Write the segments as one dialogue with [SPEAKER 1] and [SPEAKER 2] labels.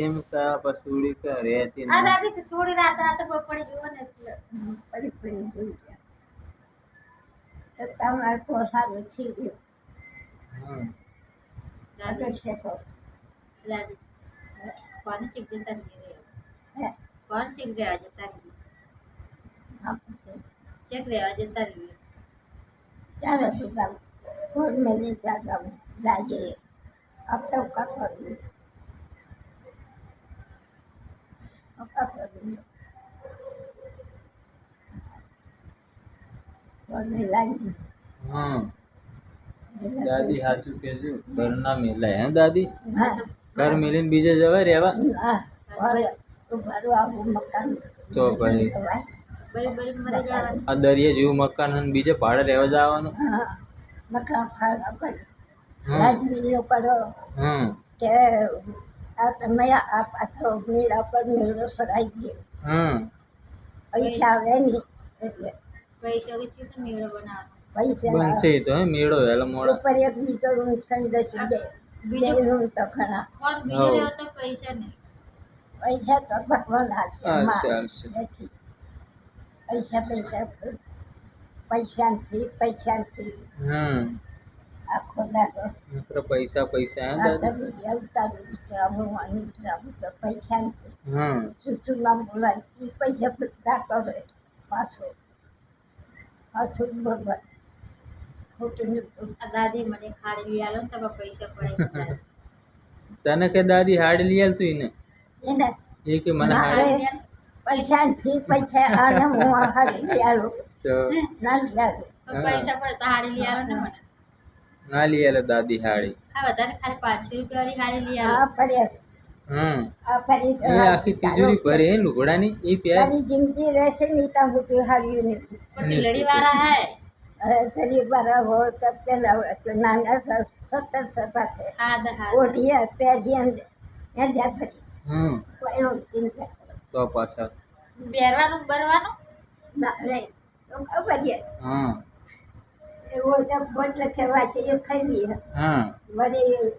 [SPEAKER 1] એમ કા પસુડી કે રહેતી
[SPEAKER 2] આ
[SPEAKER 1] નહીં.
[SPEAKER 2] દાદી સોડી રાતા તો પડી ગયો ને એટલે
[SPEAKER 3] પડી જોઈ ગયા તો તમારે પોસાડું થઈ ગયું
[SPEAKER 1] હમ
[SPEAKER 2] દાદી
[SPEAKER 3] આગળ શેકો
[SPEAKER 2] દાદી કોણ ચીક જતા રહી
[SPEAKER 3] હે
[SPEAKER 2] કોણ ચીક રહ્યા જતા રહી ચેક રહ્યા જતા રહી
[SPEAKER 3] ચાલો તું ગામ કોણ મેને ગામ રાજે આપતા કા કરવું આપા કરવું કોણ મે લાગી
[SPEAKER 1] હમ દાદી સાચું કેજો ઘર ના મેલાય હે દાદી.
[SPEAKER 3] હા
[SPEAKER 1] ઘર મેલીને બીજે જવાય રહેવા
[SPEAKER 3] હા ઓર તો મારું આવું મકાન
[SPEAKER 1] તો ભાઈ
[SPEAKER 2] બરી બરી મરી જવાની
[SPEAKER 1] આ દરિયા જેવું મકાન અને બીજે ભાડે રહેવા જવાનું.
[SPEAKER 3] હા મકાન ફાળવા પડે
[SPEAKER 1] હમ
[SPEAKER 3] રાજમીલો પડો
[SPEAKER 1] હમ
[SPEAKER 3] કે આ તમે આ પાછો મેળા પર મેળો સરાઈ ગયો
[SPEAKER 1] હમ
[SPEAKER 3] પૈસા આવે નહીં એટલે
[SPEAKER 2] પૈસા કે ચીત મેળો બનાવવાનો
[SPEAKER 3] પૈસા
[SPEAKER 1] બનશે ઈ તો હે મેળો વહેલો મોડો.
[SPEAKER 3] ઉપર એક બીજો રૂમ સંદેશ બે બે રૂમ તો ખરા
[SPEAKER 2] પણ બીજો રહ્યો તો પૈસા નહીં
[SPEAKER 3] પૈસા તો ભગવાન આપશે
[SPEAKER 1] હાલશે,
[SPEAKER 3] માં
[SPEAKER 1] હાલશે.
[SPEAKER 3] નથી પૈસા પૈસાથી
[SPEAKER 1] હમ
[SPEAKER 3] આખો દાડો
[SPEAKER 1] નકર પૈસા પૈસા હે દાદી.
[SPEAKER 3] તો પૈસાથી
[SPEAKER 1] હમ
[SPEAKER 3] સુસુમાં બોલાય એ પૈસા બધા કરે પાછો પાછું બરોબર ખોટું નહીં.
[SPEAKER 2] આ દાદી મને ખાડી લઈ આલો ને તમે પૈસા પડે
[SPEAKER 1] તને કે દાદી હાડી લઈ આલ તું એને
[SPEAKER 3] એને
[SPEAKER 1] એ કે મને હાડી
[SPEAKER 3] પૈસાથી પૈસા આને હું હાડી આલું
[SPEAKER 1] તો
[SPEAKER 3] ના આલું
[SPEAKER 2] પૈસા પડે તો હાડી લઈ આલો ને મને
[SPEAKER 1] ના લઈ આલે દાદી હાડી.
[SPEAKER 2] આ વધારે ખાલી 500 રૂપિયા વાળી હાડી લઈ આલો
[SPEAKER 3] આ પડે
[SPEAKER 1] હમ
[SPEAKER 3] આ પડી
[SPEAKER 1] એ આખી તિજોરી ભરે હે લુગડાની એ પ્યાર.
[SPEAKER 3] તારી જિંદગી રહેશે નહીં ત્યાં બધું હાર્યું નહીં
[SPEAKER 2] પણ ઢીલડી વાળા હે
[SPEAKER 3] ગરીબ વાળા હોય તો પેલા હોય તો નાના 17 સભા છે
[SPEAKER 2] હા હા
[SPEAKER 3] ઓઢિયા પહેર્યા ત્યાં ફરી
[SPEAKER 1] હમ
[SPEAKER 3] કોઈનો ચિંતા કરો
[SPEAKER 1] તો પાછા
[SPEAKER 2] પહેરવાનું બરવાનું
[SPEAKER 3] ના નહીં તો ખબર છે
[SPEAKER 1] હા
[SPEAKER 3] એવો તો બોટ લખેવા છે એ ખાઈ લઈએ
[SPEAKER 1] હા
[SPEAKER 3] વળી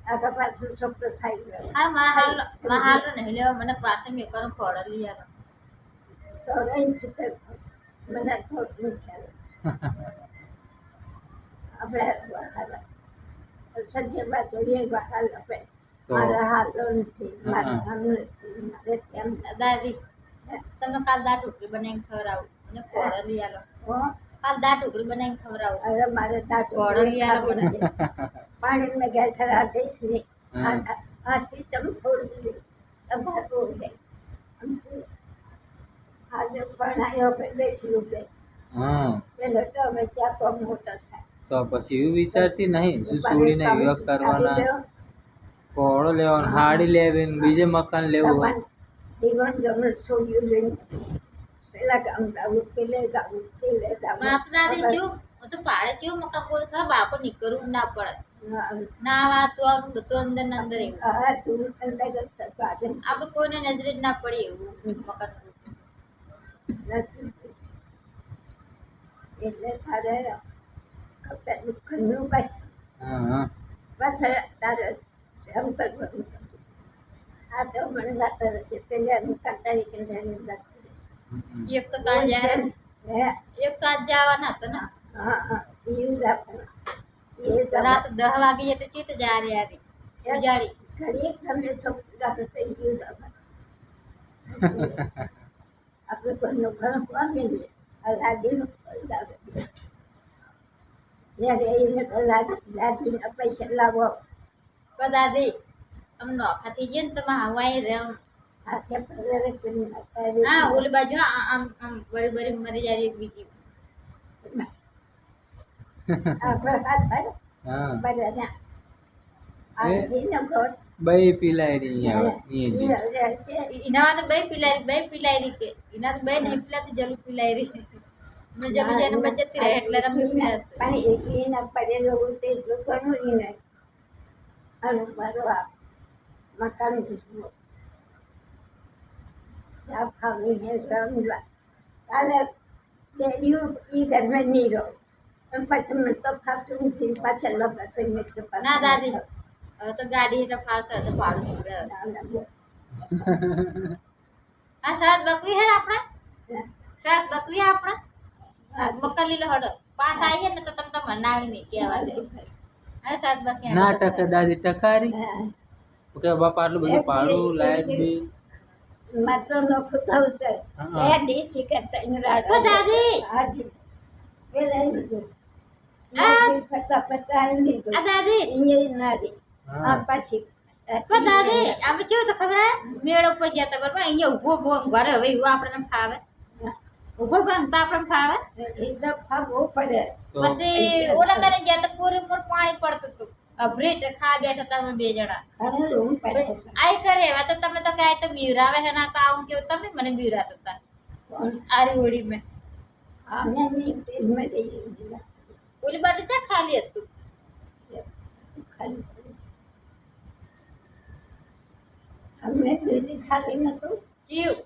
[SPEAKER 3] આગળ પાછું છોકરો થઈ ગયો
[SPEAKER 2] હા હાલ નહીં લેવા મને પાસે મેં કરો ફોડો લઈ આલો
[SPEAKER 3] તો રહી છૂટે મને થોડું ખ્યાલ આપણે હાલ સજ્જ બાજુ એ હાલ આપણે
[SPEAKER 1] તો
[SPEAKER 3] મારા હાલો નથી મારા આમ નથી મારે તેમ
[SPEAKER 2] દાદી તમને કાલ દાળ ઢોકળી બનાવીને ખવડાવું અને ફોડો લઈ આલો
[SPEAKER 3] હો
[SPEAKER 2] કાલ દાળ ઢોકળી બનાવીને ખવડાવું
[SPEAKER 3] હવે મારે દાંત
[SPEAKER 2] ફોડો લઈ આલો મને
[SPEAKER 3] પાણી મેં ગેસ રાધીશ નહીં
[SPEAKER 1] હા.
[SPEAKER 3] આ સિસ્ટમ થોડી તમારું આજે પણ આવ્યો કે બેઠી ઉભે
[SPEAKER 1] હા
[SPEAKER 3] પેલો તો હવે ત્યાં તો મોટો થાય
[SPEAKER 1] તો પછી એવું વિચારતી નહીં શું છોડીને વિવાહ કરવાના કોળો લેવાનો હાડી લેવી ને બીજે મકાન લેવું હોય.
[SPEAKER 3] જીવન જમણ છોડ્યું લઈને પેલા ગામ ગાવું પેલે ગાવું પેલે
[SPEAKER 2] બાપ દાદી
[SPEAKER 3] ગાવું
[SPEAKER 2] જો હું તો પાડે કેવું મકા કોઈ ખા બાપો નીકળવું ના પડે ના વાત તો આવું બધું અંદર ને અંદર એવું
[SPEAKER 3] હા તું અંદર જ થતું
[SPEAKER 2] આપણે કોઈને નજરે જ ના પડે એવું મકાન
[SPEAKER 3] એટલે તારે ઘરનું કઈ
[SPEAKER 1] હા હા
[SPEAKER 3] પાછળ તારે એમ કરવાનું આ તો મને વાત હશે પેલા હું કાંટાળી કે જઈને વાત
[SPEAKER 1] હમ.
[SPEAKER 2] એક તો કાલ જાય એક તો આજ જવાના હતો ને
[SPEAKER 3] હા હા એવું જ આપવાનું એ
[SPEAKER 2] રાત 10 વાગે એટલે ચીત જા રે આવી ઉજાડી
[SPEAKER 3] ઘડી તમને છોકરા તો થઈ ગયું જ આપણે ઘરનું ઘણું પામી લઈએ લાદીનું જ્યારે એને તો લાદીના પૈસા લાવો
[SPEAKER 2] પણ દાદી આમ નોખા થઈ ગયા ને તમે હવાઈ રેમ
[SPEAKER 3] હાથે પગલે પેલી
[SPEAKER 2] હા ઓલી બાજુ આમ આમ બરી બરી મરી જાય એક બીજી
[SPEAKER 3] આપણે હાથ પર
[SPEAKER 1] હા
[SPEAKER 3] બધાના આથી ન ઘર
[SPEAKER 1] બઈ પીલાય રહી હવે એ જ.
[SPEAKER 2] એના તો બે પીલાઈ રહી કે એના તો બે નહીં પીલાતી જલું પીલાઈ રહી મેં જમી જઈને બચતી રહે એટલે રમી પીલાશે
[SPEAKER 3] પણ એકલીના પડેલો તે એટલું ઘણું ઈ નહીં અને મારો આ મકાન દીધું ચા ખાવીને રમવા કાલે ડેડીઓ એ ઘરમાં નહીં રહો પણ પછી મને તો ફાવતું નથી પાછળ લપાસો
[SPEAKER 2] ના દાદી હવે તો ગાડી એટલે ફાવશે તો ભાડું નીકળે આ સાત બકવી હે આપણે સાત બકવી આપણે મક્કા લીલો હડો પાસ આવીએ ને તો તમે મનાવી નહીં કહેવા દે આ સાત બકવી
[SPEAKER 1] ના ટકે દાદી ટકારી કે બાપા આટલું બધું ભાડું લાઈટ બિલ
[SPEAKER 3] માત્ર નોખું થયું છે
[SPEAKER 1] હા.
[SPEAKER 3] એ દેશી કરતા એનું રાડો
[SPEAKER 2] ઓ દાદી!
[SPEAKER 3] હાજી એ લઈ લીધું
[SPEAKER 2] આ.
[SPEAKER 3] નોકરી કરતા પચાવી લીધું
[SPEAKER 2] આ દાદી
[SPEAKER 3] અહીંયા ના રે
[SPEAKER 1] હા.
[SPEAKER 3] આ પછી
[SPEAKER 2] પણ દાદી આમ કેવું તો ખબર હે મેળ ઉપર ગયા તા બરોબર અહીંયા ઊભો ઊભો ઘરે હવે એવું આપણને ફાવે ઊભો ઊભો તો આપણને ફાવે
[SPEAKER 3] એ તો ફાવવું પડે
[SPEAKER 1] તો
[SPEAKER 2] પછી ઓલા કરે ગયા તો પૂરે પૂર પાણી પડતું હતું અભરેટ ખા બેઠા તમે બે જણા
[SPEAKER 3] ઘણું રૂમ પડે
[SPEAKER 2] આઈ કરે એવા તો તમે તો કાંઈ તો બીવરાવે હે ના તો આવું કેવું તમે મને બીવરાતા હતા
[SPEAKER 3] પણ
[SPEAKER 2] આરી ઓડી મેં
[SPEAKER 3] આને નહીં તેલમાં દઈ દીધા
[SPEAKER 2] ઓલી બાજુ ચા ખાલી હતું
[SPEAKER 3] ખાલી અમે દીદી ખાલી નતું
[SPEAKER 2] જીવ